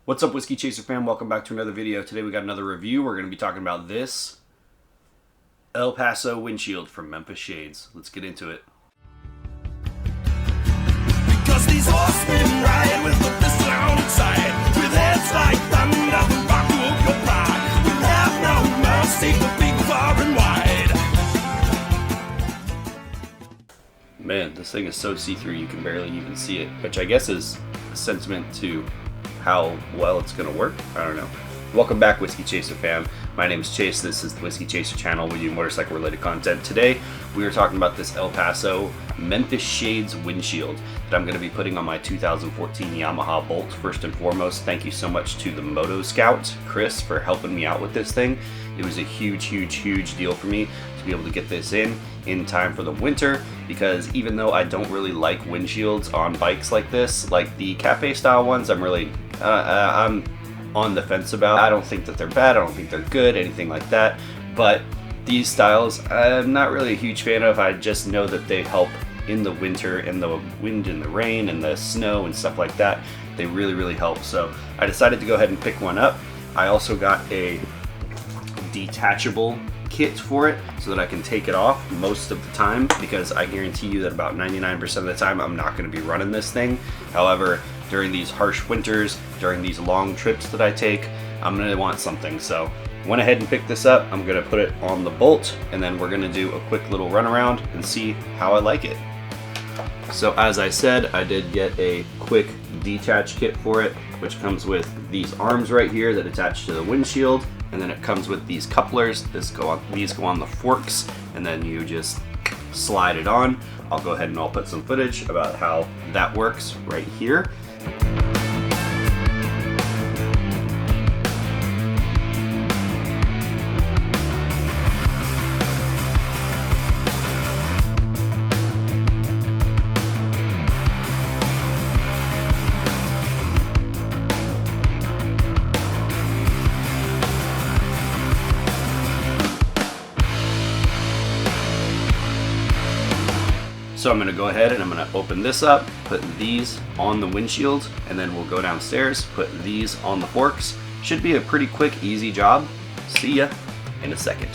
What's up, Whiskey Chaser fam? Welcome back to another video. Today we got another review. We're going to be talking about this El Paso windshield from Memphis Shades. Let's get into it. Because these horsemen ride with the pistol outside, with heads like thunder, the rock of your pride. We'll have no mercy for big, far and wide. Man, this thing is so see-through you can barely even see it, which I guess is a sentiment to how well it's going to work. I don't know. Welcome back, Whiskey Chaser fam. My name is Chase. This is the Whiskey Chaser channel. We do motorcycle related content. Today we are talking about this El Paso Memphis Shades windshield that I'm going to be putting on my 2014 Yamaha Bolt. First and foremost, thank you so much to the Moto Scout, Chris, for helping me out with this thing. It was a huge deal for me to be able to get this in time for the winter, because even though I don't really like windshields on bikes like this, like the cafe style ones, I'm on the fence about. I don't think that they're bad, I don't think they're good, anything like that, but these styles I'm not really a huge fan of. I just know that they help in the winter, in the wind and the rain and the snow and stuff like that. They really help, so I decided to go ahead and pick one up. I also got a detachable kit for it so that I can take it off most of the time, because I guarantee you that about 99% of the time I'm not going to be running this thing. However, during these harsh winters, during these long trips that I take, I'm going to want something. So went ahead and picked this up. I'm going to put it on the Bolt, and then we're going to do a quick little run around and see how I like it. So as I said, I did get a quick detach kit for it, which comes with these arms right here that attach to the windshield, and then it comes with these couplers. These go on the forks, and then you just slide it on. I'll go ahead and I'll put some footage about how that works right here. So I'm going to go ahead and I'm going to open this up, put these on the windshield, and then we'll go downstairs, put these on the forks. Should be a pretty quick, easy job. See ya in a second.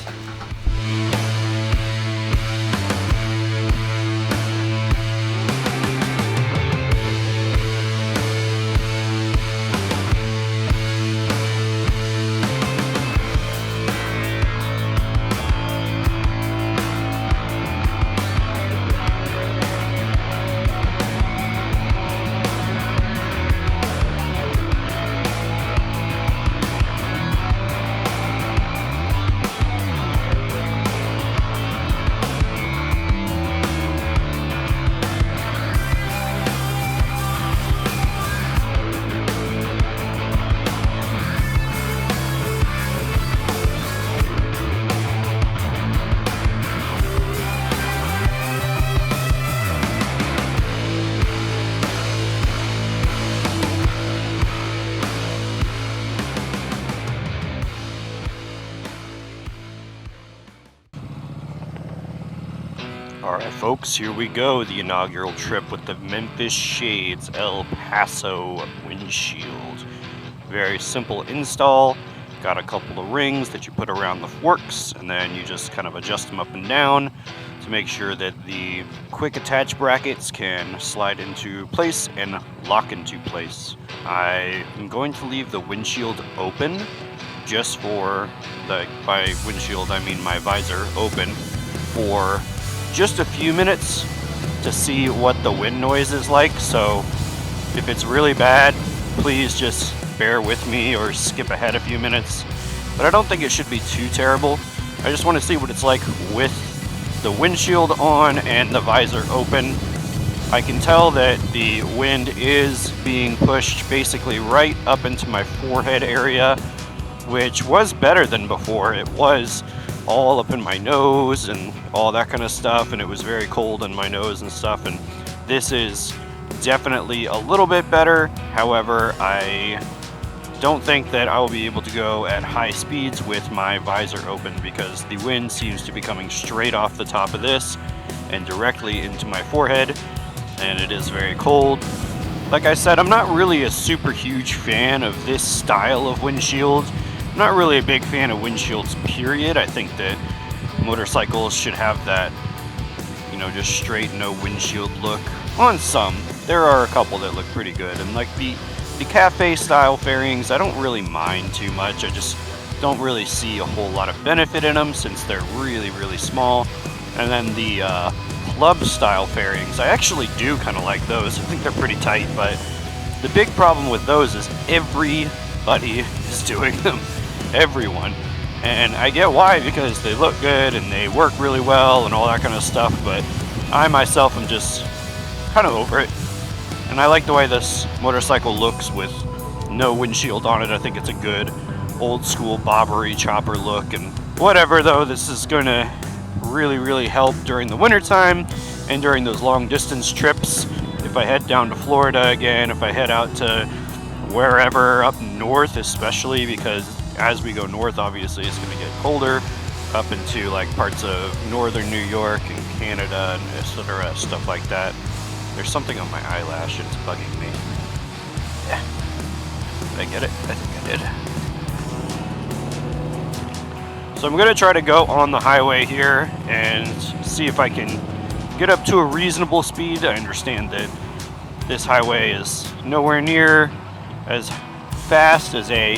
Alright folks, here we go, the inaugural trip with the Memphis Shades El Paso windshield. Very simple install. Got a couple of rings that you put around the forks, and then you just kind of adjust them up and down to make sure that the quick attach brackets can slide into place and lock into place. I am going to leave the windshield open, just for by windshield I mean my visor open, for just a few minutes to see what the wind noise is like. So if it's really bad, please just bear with me or skip ahead a few minutes. But I don't think it should be too terrible. I just want to see what it's like with the windshield on and the visor open. I can tell that the wind is being pushed basically right up into my forehead area, which was better than before. It was all up in my nose and all that kind of stuff, and it was very cold in my nose and stuff, and this is definitely a little bit better. However, I don't think that I will be able to go at high speeds with my visor open, because the wind seems to be coming straight off the top of this and directly into my forehead, and it is very cold. Like I said, I'm not really a super huge fan of this style of windshield. I'm not really a big fan of windshields, period. I think that motorcycles should have that, you know, just straight no windshield look. On some, there are a couple that look pretty good, and like the cafe style fairings, I don't really mind too much. I just don't really see a whole lot of benefit in them since they're really small. And then the club style fairings, I actually do kind of like those. I think they're pretty tight, but the big problem with those is everybody is doing them. Everyone. And I get why, because they look good and they work really well and all that kind of stuff, but I myself am just kind of over it. And I like the way this motorcycle looks with no windshield on it. I think it's a good old school bobbery chopper look. And whatever though, this is going to really help during the wintertime and during those long distance trips. If I head down to Florida again, if I head out to wherever up north, especially because as we go north, obviously it's going to get colder up into like parts of northern New York and Canada and etc., stuff like that. There's something on my eyelash, it's bugging me. Yeah. Did I get it? I think I did. So I'm going to try to go on the highway here and see if I can get up to a reasonable speed. I understand that this highway is nowhere near as fast as a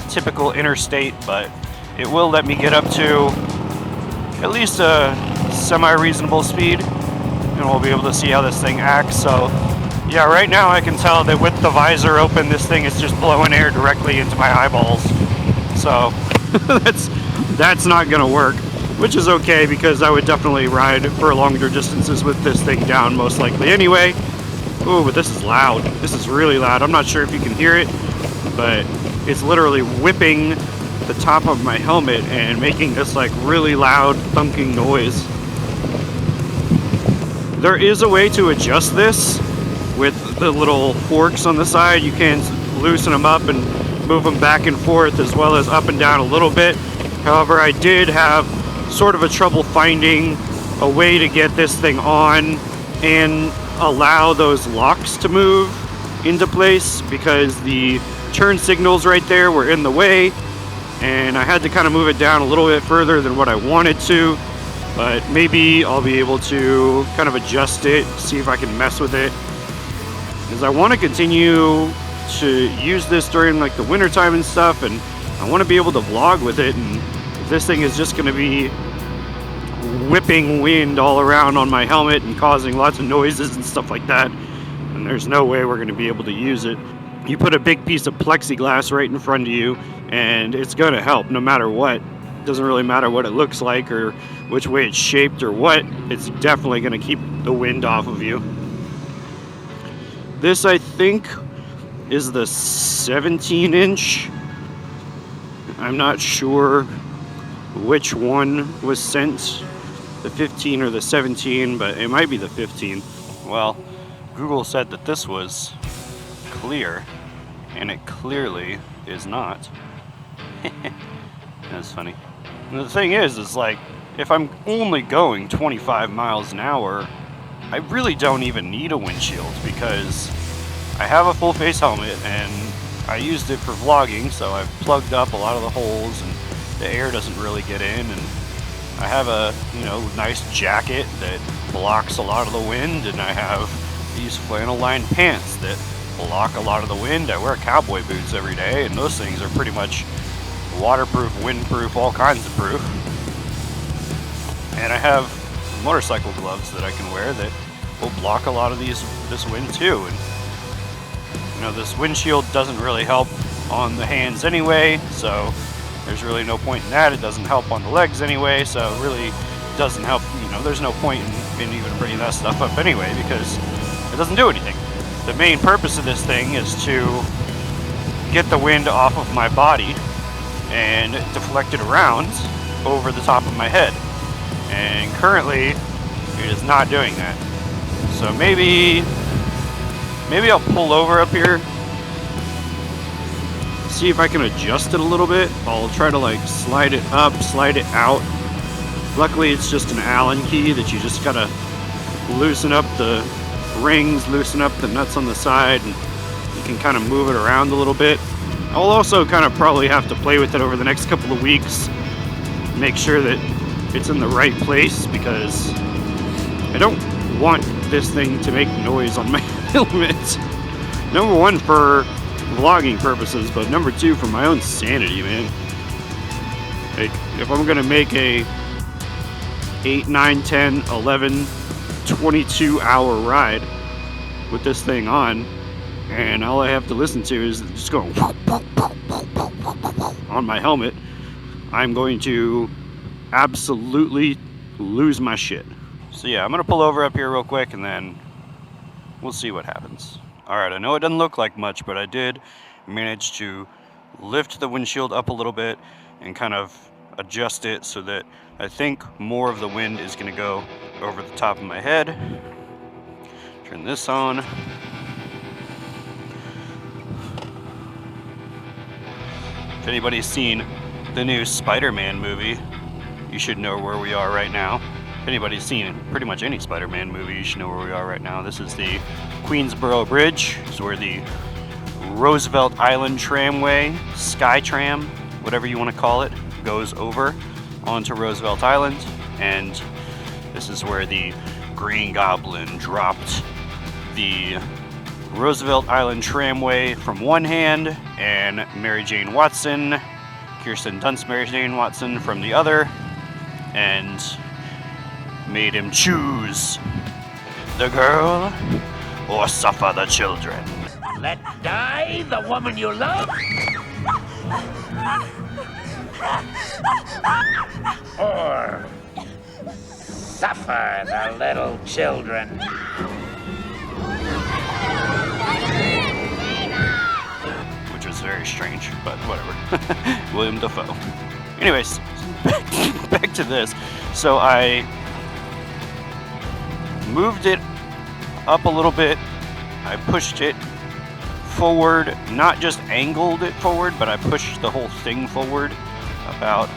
typical interstate, but it will let me get up to at least a semi-reasonable speed, and we'll be able to see how this thing acts. So yeah, right now I can tell that with the visor open, this thing is just blowing air directly into my eyeballs. So that's not gonna work, which is okay because I would definitely ride for longer distances with this thing down most likely anyway. Ooh, but this is loud. This is really loud. I'm not sure if you can hear it, but it's literally whipping the top of my helmet and making this like really loud thunking noise. There is a way to adjust this with the little forks on the side. You can loosen them up and move them back and forth as well as up and down a little bit. However, I did have sort of a trouble finding a way to get this thing on and allow those locks to move into place because the turn signals right there were in the way, and I had to kind of move it down a little bit further than what I wanted to, but maybe I'll be able to kind of adjust it, see if I can mess with it, because I want to continue to use this during like the winter time and stuff, and I want to be able to vlog with it. And if this thing is just going to be whipping wind all around on my helmet and causing lots of noises and stuff like that, and there's no way we're going to be able to use it. You put a big piece of plexiglass right in front of you and it's going to help no matter what. It doesn't really matter what it looks like or which way it's shaped or what. It's definitely going to keep the wind off of you. This, I think, is the 17-inch. I'm not sure which one was sent, the 15 or the 17, but it might be the 15. Well, Google said that this was clear, and it clearly is not. That's funny. And the thing is like, if I'm only going 25 miles an hour, I really don't even need a windshield because I have a full face helmet and I used it for vlogging, so I've plugged up a lot of the holes and the air doesn't really get in, and I have a, you know, nice jacket that blocks a lot of the wind, and I have these flannel lined pants that block a lot of the wind. I wear cowboy boots every day, and those things are pretty much waterproof, windproof, all kinds of proof. And I have motorcycle gloves that I can wear that will block a lot of this wind too. And you know, this windshield doesn't really help on the hands anyway, so there's really no point in that. It doesn't help on the legs anyway, so it really doesn't help. You know, there's no point in even bringing that stuff up anyway because it doesn't do anything. The main purpose of this thing is to get the wind off of my body and deflect it around over the top of my head. And currently, it is not doing that. So maybe I'll pull over up here, see if I can adjust it a little bit. I'll try to like slide it up, slide it out. Luckily, it's just an Allen key that you just gotta loosen up the rings, loosen up the nuts on the side, and you can kind of move it around a little bit. I'll also kind of probably have to play with it over the next couple of weeks, make sure that it's in the right place, because I don't want this thing to make noise on my helmet. Number one, for vlogging purposes, but number two, for my own sanity, man. Like, if I'm gonna make a 8, 9, 10, 11, 22 hour ride with this thing on, and all I have to listen to is just going on my helmet, I'm going to absolutely lose my shit. So yeah, I'm gonna pull over up here real quick and then we'll see what happens. Alright, I know it doesn't look like much, but I did manage to lift the windshield up a little bit and kind of adjust it so that I think more of the wind is gonna go over the top of my head. Turn this on. If anybody's seen the new Spider-Man movie, you should know where we are right now. If anybody's seen pretty much any Spider-Man movie, you should know where we are right now. This is the Queensboro Bridge. This is where the Roosevelt Island Tramway, Skytram, whatever you want to call it, goes over onto Roosevelt Island. And this is where the Green Goblin dropped the Roosevelt Island Tramway from one hand and Mary Jane Watson, Kirsten Dunst Mary Jane Watson, from the other, and made him choose the girl or suffer the children. Let die the woman you love, or suffer the little children. Which was very strange, but whatever. William Dafoe. Anyways, back to this. So I moved it up a little bit. I pushed it forward, not just angled it forward, but I pushed the whole thing forward about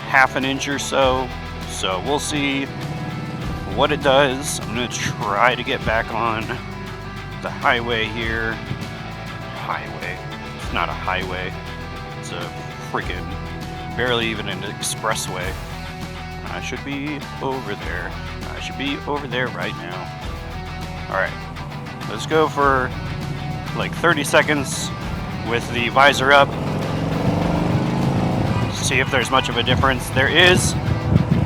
half an inch or so. So we'll see what it does. I'm gonna try to get back on the highway here. Highway. It's not a highway. It's a freaking barely even an expressway. I should be over there. I should be over there right now. Alright. Let's go for like 30 seconds with the visor up. See if there's much of a difference. There is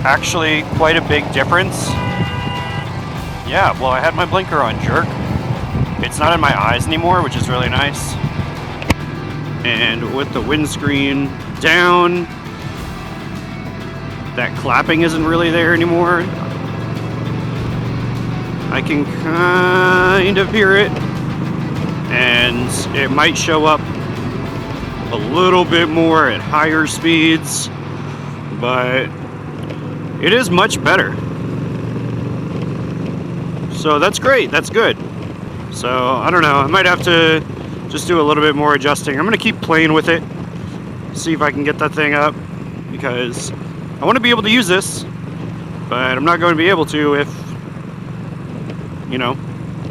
actually quite a big difference. Yeah, well, I had my blinker on, jerk. It's not in my eyes anymore, which is really nice. And with the windscreen down, that clapping isn't really there anymore. I can kind of hear it, and it might show up a little bit more at higher speeds, but it is much better. So that's great, that's good. So I don't know, I might have to just do a little bit more adjusting. I'm gonna keep playing with it, see if I can get that thing up, because I want to be able to use this, but I'm not going to be able to if, you know,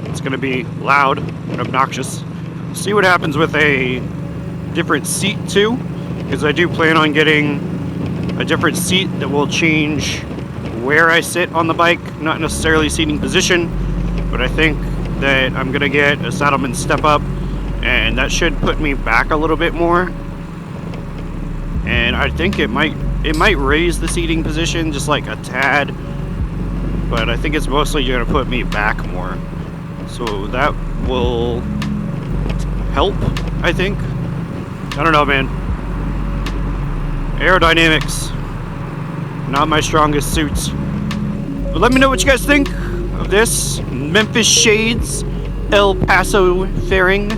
it's going to be loud and obnoxious. See what happens with a different seat too, because I do plan on getting a different seat that will change where I sit on the bike, not necessarily seating position, but I think that I'm going to get a Saddleman step up, and that should put me back a little bit more. And I think it might raise the seating position just like a tad, but I think it's mostly going to put me back more. So that will help, I think. I don't know, man. Aerodynamics, not my strongest suits. But let me know what you guys think of this Memphis Shades El Paso fairing.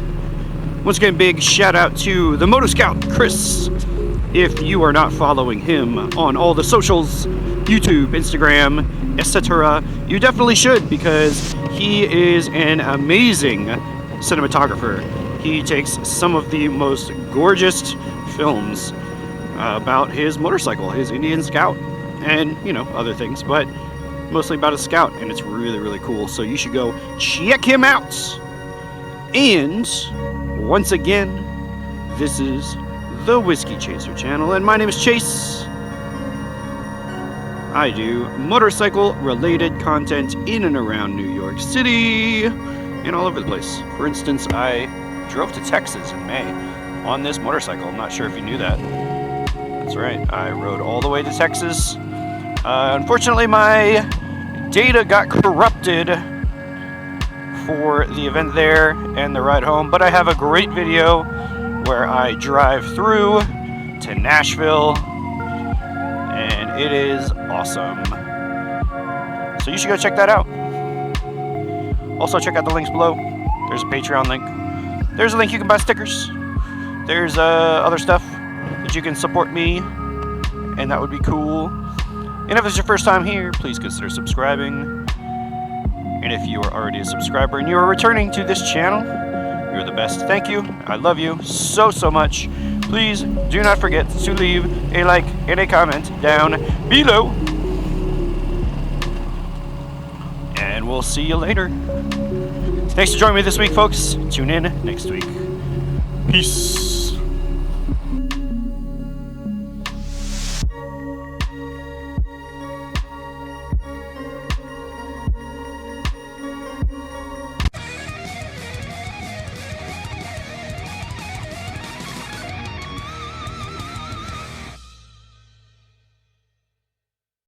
Once again, big shout out to the Moto Scout, Chris. If you are not following him on all the socials, YouTube, Instagram, etc., you definitely should, because he is an amazing cinematographer. He takes some of the most gorgeous films about his motorcycle, his Indian Scout, and, you know, other things. But mostly about a scout, and it's really, really cool. So you should go check him out. And once again, this is the Whiskey Chaser channel, and my name is Chase. I do motorcycle-related content in and around New York City and all over the place. For instance, I drove to Texas in May on this motorcycle. I'm not sure if you knew that. That's right, I rode all the way to Texas. Unfortunately, my data got corrupted for the event there and the ride home, but I have a great video where I drive through to Nashville, and it is awesome. So you should go check that out. Also, check out the links below. There's a Patreon link. There's a link you can buy stickers. There's other stuff that you can support me, and that would be cool. And if it's your first time here, please consider subscribing. And if you are already a subscriber and you are returning to this channel, you're the best. Thank you. I love you so, so much. Please do not forget to leave a like and a comment down below. And we'll see you later. Thanks for joining me this week, folks. Tune in next week. Peace.